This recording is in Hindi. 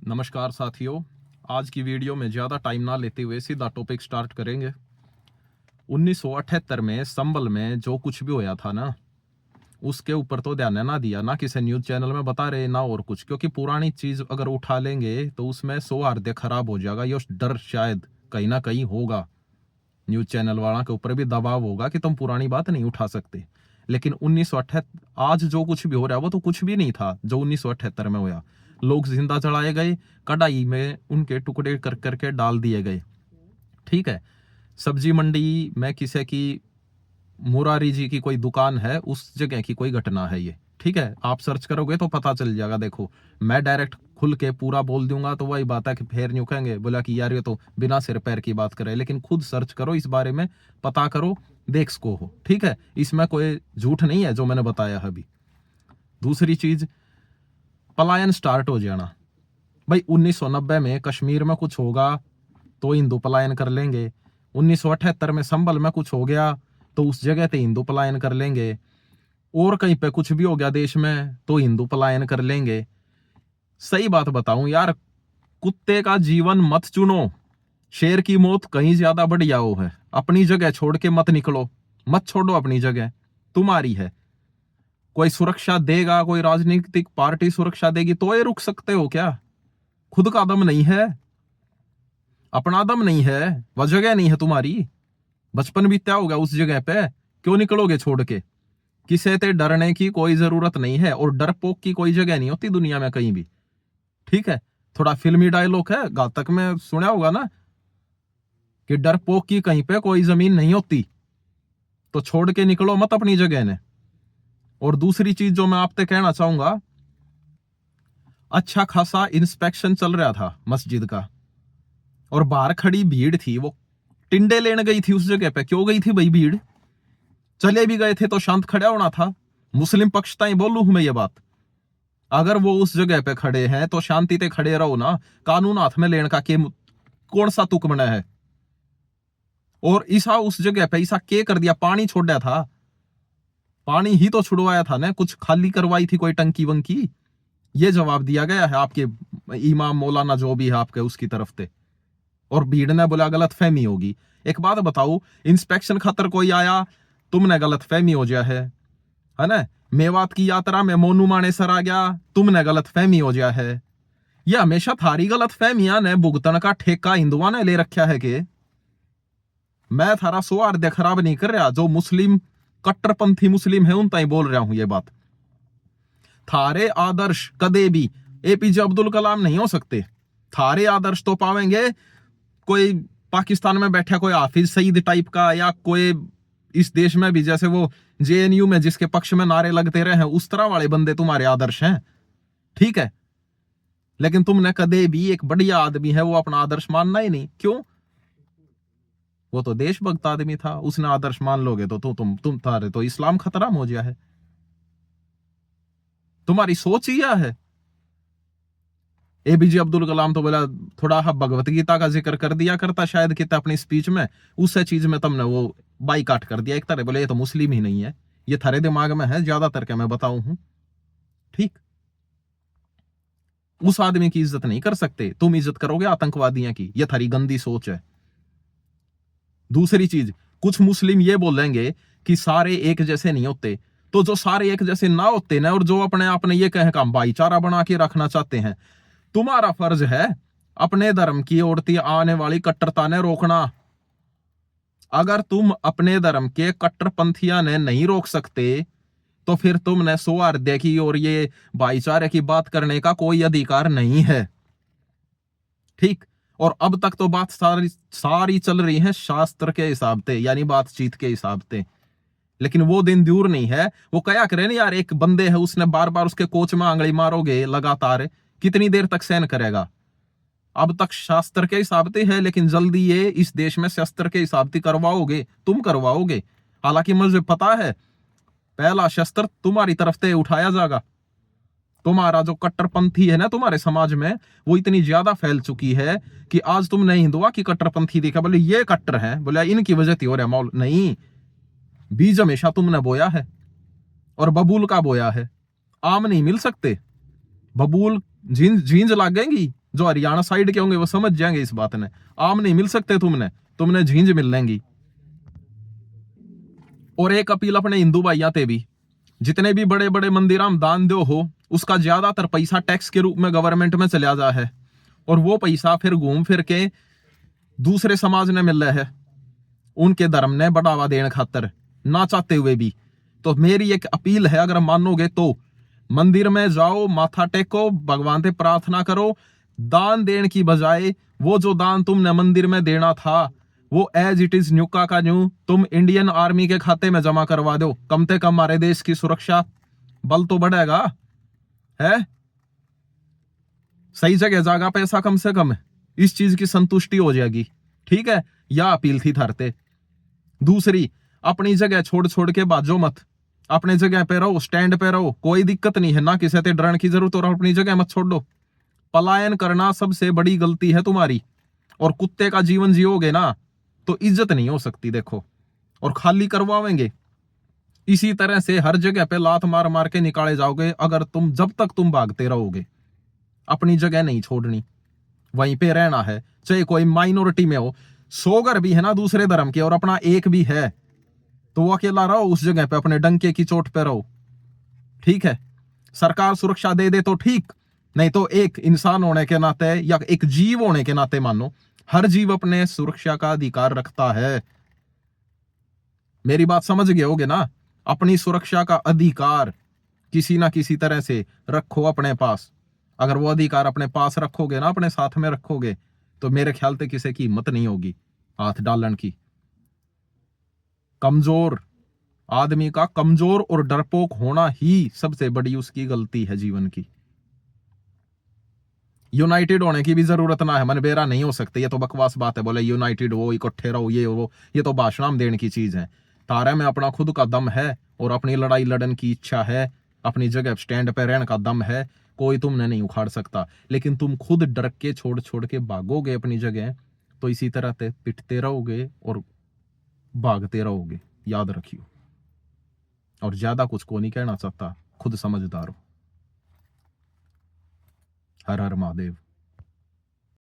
नमस्कार साथियों, आज की वीडियो में ज़्यादा टाइम ना लेते हुए सीधा टॉपिक स्टार्ट करेंगे। 1978 में संभल में जो कुछ भी होया था ना, उसके ऊपर तो ध्यान ना दिया, ना किसी न्यूज़ चैनल में बता रहे ना और कुछ, क्योंकि पुरानी चीज़ अगर उठा लेंगे तो उसमें सौहार्द खराब हो जाएगा। ये डर शायद कहीं ना कहीं होगा, न्यूज़ चैनल वाला के ऊपर भी दबाव होगा कि तुम पुरानी बात नहीं उठा सकते। लेकिन 1978 आज जो कुछ भी हो रहा है वो तो कुछ भी नहीं था जो 1978 में होया। लोग जिंदा जलाए गए, कढ़ाई में उनके टुकड़े कर करके डाल दिए गए। ठीक है, सब्जी मंडी में किसी की, मुरारी जी की कोई दुकान है, उस जगह की कोई घटना है ये। ठीक है, आप सर्च करोगे तो पता चल जाएगा। देखो, मैं डायरेक्ट खुल के पूरा बोल दूंगा तो वही बात है कि फिर न्यू कहेंगे, बोला कि यार ये तो बिना सिर पैर की बात करे। लेकिन खुद सर्च करो, इस बारे में पता करो, देख सको हो। ठीक है, इसमें कोई झूठ नहीं है जो मैंने बताया है अभी। दूसरी चीज, पलायन स्टार्ट हो जाना। भाई 1990 में कश्मीर में कुछ होगा तो हिंदू पलायन कर लेंगे। 1978 में संभल में कुछ हो गया तो उस जगह पे हिंदू पलायन कर लेंगे। और कहीं पे कुछ भी हो गया देश में तो हिंदू पलायन कर लेंगे। सही बात बताऊं यार, कुत्ते का जीवन मत चुनो, शेर की मौत कहीं ज्यादा बढ़िया हो है। अपनी जगह छोड़ के मत निकलो, मत छोड़ो अपनी जगह, तुम्हारी है। कोई सुरक्षा देगा, कोई राजनीतिक पार्टी सुरक्षा देगी तो ये रुक सकते हो क्या? खुद का दम नहीं है, अपना दम नहीं है, वह जगह नहीं है तुम्हारी। बचपन बीता होगा उस जगह पे, क्यों निकलोगे छोड़ के? किसी से डरने की कोई जरूरत नहीं है, और डरपोक की कोई जगह नहीं होती दुनिया में कहीं भी। ठीक है, थोड़ा फिल्मी डायलॉग है, घातक में सुना होगा ना, कि डरपोक की कहीं पे कोई जमीन नहीं होती। तो छोड़ के निकलो मत अपनी जगह ने। और दूसरी चीज जो मैं आपसे कहना चाहूंगा, अच्छा खासा इंस्पेक्शन चल रहा था मस्जिद का, और बाहर खड़ी भीड़ थी, वो टिंडे लेने गई थी उस जगह पे। क्यों गई थी भाई भीड़? चले भी गए थे तो शांत खड़ा होना था। मुस्लिम पक्ष ताई बोलू हूं मैं ये बात, अगर वो उस जगह पे खड़े हैं तो शांति से खड़े रहो ना। कानून हाथ में लेने का के कौन सा तुक बना है? और ईसा उस जगह पे ईसा के कर दिया? पानी छोड़ा था, पानी ही तो छुड़वाया था ना, कुछ खाली करवाई थी कोई टंकी वंकी? ये जवाब दिया गया है आपके इमाम मौलाना जो भी है आपके उसकी तरफ से। और भीड़ ने बोला गलत फहमी होगी। एक बात बताओ, इंस्पेक्शन खातर कोई आया, तुमने गलत फहमी हो जाए है ना? मेवात की यात्रा में मोनू मानेसर आ गया, तुमने गलत फहमी हो जाए है। यह हमेशा थारी गलत फहमियां ने भुगतन का ठेका हिंदुआ ने ले रखा है कि मैं थारा सौहार्द खराब नहीं कर रहा। जो मुस्लिम कट्टरपंथी मुस्लिम है उन ताई बोल रहा हूं ये बात। थारे आदर्श कदे भी एपीजे अब्दुल कलाम नहीं हो सकते। थारे आदर्श तो पावेंगे कोई पाकिस्तान में बैठा कोई हाफिज सईद टाइप का, या कोई इस देश में भी जैसे वो जेएनयू में जिसके पक्ष में नारे लगते रहे हैं, उस तरह वाले बंदे तुम्हारे आदर्श हैं। ठीक है, लेकिन तुमने कदे भी एक बढ़िया आदमी है वो अपना आदर्श मानना ही नहीं। क्यों? वो तो देशभक्त आदमी था, उसने आदर्श मान लोगे तो तुम थारे तो इस्लाम खतरा हो गया है। तुम्हारी सोच ही यह है। एपीजे अब्दुल कलाम तो बोला, थोड़ा भगवत गीता का जिक्र कर दिया करता शायद कितना अपनी स्पीच में, उस चीज में तुमने वो बाईकाट कर दिया एक तरह। बोले ये तो मुस्लिम ही नहीं है। ये थारे दिमाग में है ज्यादातर के मैं बताऊं हूं। ठीक, उस आदमी की इज्जत नहीं कर सकते, तुम इज्जत करोगे आतंकवादियों की। ये थारी गंदी सोच है। दूसरी चीज, कुछ मुस्लिम ये बोलेंगे कि सारे एक जैसे नहीं होते। तो जो सारे एक जैसे ना होते ना, और जो अपने आप ने ये कहे का भाईचारा बना के रखना चाहते हैं, तुम्हारा फर्ज है अपने धर्म की ओर आने वाली कट्टरता ने रोकना। अगर तुम अपने धर्म के कट्टरपंथियां ने नहीं रोक सकते तो फिर तुमने सौहार्द की और ये भाईचारे की बात करने का कोई अधिकार नहीं है। ठीक, और अब तक तो बात सारी चल रही है शास्त्र के हिसाब से, यानी बातचीत के हिसाब से। लेकिन वो दिन दूर नहीं है। वो क्या करे ना यार, एक बंदे है उसने बार बार उसके कोच में आंगली मारोगे लगातार, कितनी देर तक सहन करेगा? अब तक शास्त्र के हिसाब से है, लेकिन जल्दी ये इस देश में शस्त्र के हिसाब से करवाओगे, तुम करवाओगे। हालांकि मुझे पता है पहला शस्त्र तुम्हारी तरफ से उठाया जाएगा। तुम्हारा जो कट्टरपंथी है ना तुम्हारे समाज में, वो इतनी ज्यादा फैल चुकी है कि आज तुमने हिंदुआ की कट्टरपंथी देखा, बोले ये कट्टर है, बोले इनकी वजह से हो रहा माहौल। नहीं, बीज हमेशा तुमने बोया है, और बबूल का बोया है। आम नहीं मिल सकते, बबूल झींज झींज लागेंगी जो हरियाणा साइड के होंगे वो समझ जाएंगे इस बात ने। आम नहीं मिल सकते तुमने झींझ मिल लेंगी। और एक अपील अपने हिंदू भाइयों ते भी, जितने भी बड़े बड़े मंदिर में दान दो हो, उसका ज्यादातर पैसा टैक्स के रूप में गवर्नमेंट में चला जा है, और वो पैसा फिर घूम फिर के दूसरे समाज ने मिल रहा है, उनके धर्म ने बढ़ावा देने खातर, ना चाहते हुए भी। तो मेरी एक अपील है, अगर मानोगे तो मंदिर में जाओ, माथा टेको, भगवान से प्रार्थना करो। दान देने की बजाय वो जो दान तुमने मंदिर में देना था वो एज इट इज न्यूका का न्यू तुम इंडियन आर्मी के खाते में जमा करवा दो। कम से कम हमारे देश की सुरक्षा बल तो बढ़ेगा, है सही जगह जागा पैसा, कम से कम इस चीज की संतुष्टि हो जाएगी। ठीक है, यह अपील थी थारते। दूसरी, अपनी जगह छोड़ छोड़ के बाजो मत, अपने जगह पे रहो, स्टैंड पे रहो, कोई दिक्कत नहीं है, ना किसी से डरने की जरूरत, और अपनी जगह मत छोड़ दो। पलायन करना सबसे बड़ी गलती है तुम्हारी, और कुत्ते का जीवन जियोगे ना तो इज्जत नहीं हो सकती देखो, और खाली करवाएंगे। इसी तरह से हर जगह पे लात मार मार के निकाले जाओगे अगर जब तक तुम भागते रहोगे। अपनी जगह नहीं छोड़नी, वहीं पे रहना है, चाहे कोई माइनॉरिटी में हो। 100 घर भी है ना दूसरे धर्म के और अपना एक भी है, तो वो अकेला रहो उस जगह पे, अपने डंके की चोट पे रहो। ठीक है, सरकार सुरक्षा दे दे तो ठीक, नहीं तो एक इंसान होने के नाते या एक जीव होने के नाते मानो हर जीव अपने सुरक्षा का अधिकार रखता है। मेरी बात समझ गए होगे ना? अपनी सुरक्षा का अधिकार किसी ना किसी तरह से रखो अपने पास। अगर वो अधिकार अपने पास रखोगे ना, अपने साथ में रखोगे, तो मेरे ख्याल से किसी की हिम्मत नहीं होगी हाथ डालने की। कमजोर आदमी का कमजोर और डरपोक होना ही सबसे बड़ी उसकी गलती है जीवन की। यूनाइटेड होने की भी जरूरत ना है, मनबेरा नहीं हो सकते, ये तो बकवास बात है। बोले यूनाइटेड हो, इकट्ठे रहो, ये वो, ये तो भाषण देने की चीज है। तारे में अपना खुद का दम है और अपनी लड़ाई लड़ने की इच्छा है, अपनी जगह स्टैंड पे रहने का दम है, कोई तुमने नहीं उखाड़ सकता। लेकिन तुम खुद डर के छोड़ छोड़ के भागोगे अपनी जगह, तो इसी तरह से पिटते रहोगे और भागते रहोगे, याद रखियो। और ज्यादा कुछ को नहीं कहना चाहता, खुद समझदार हो। हर हर महादेव।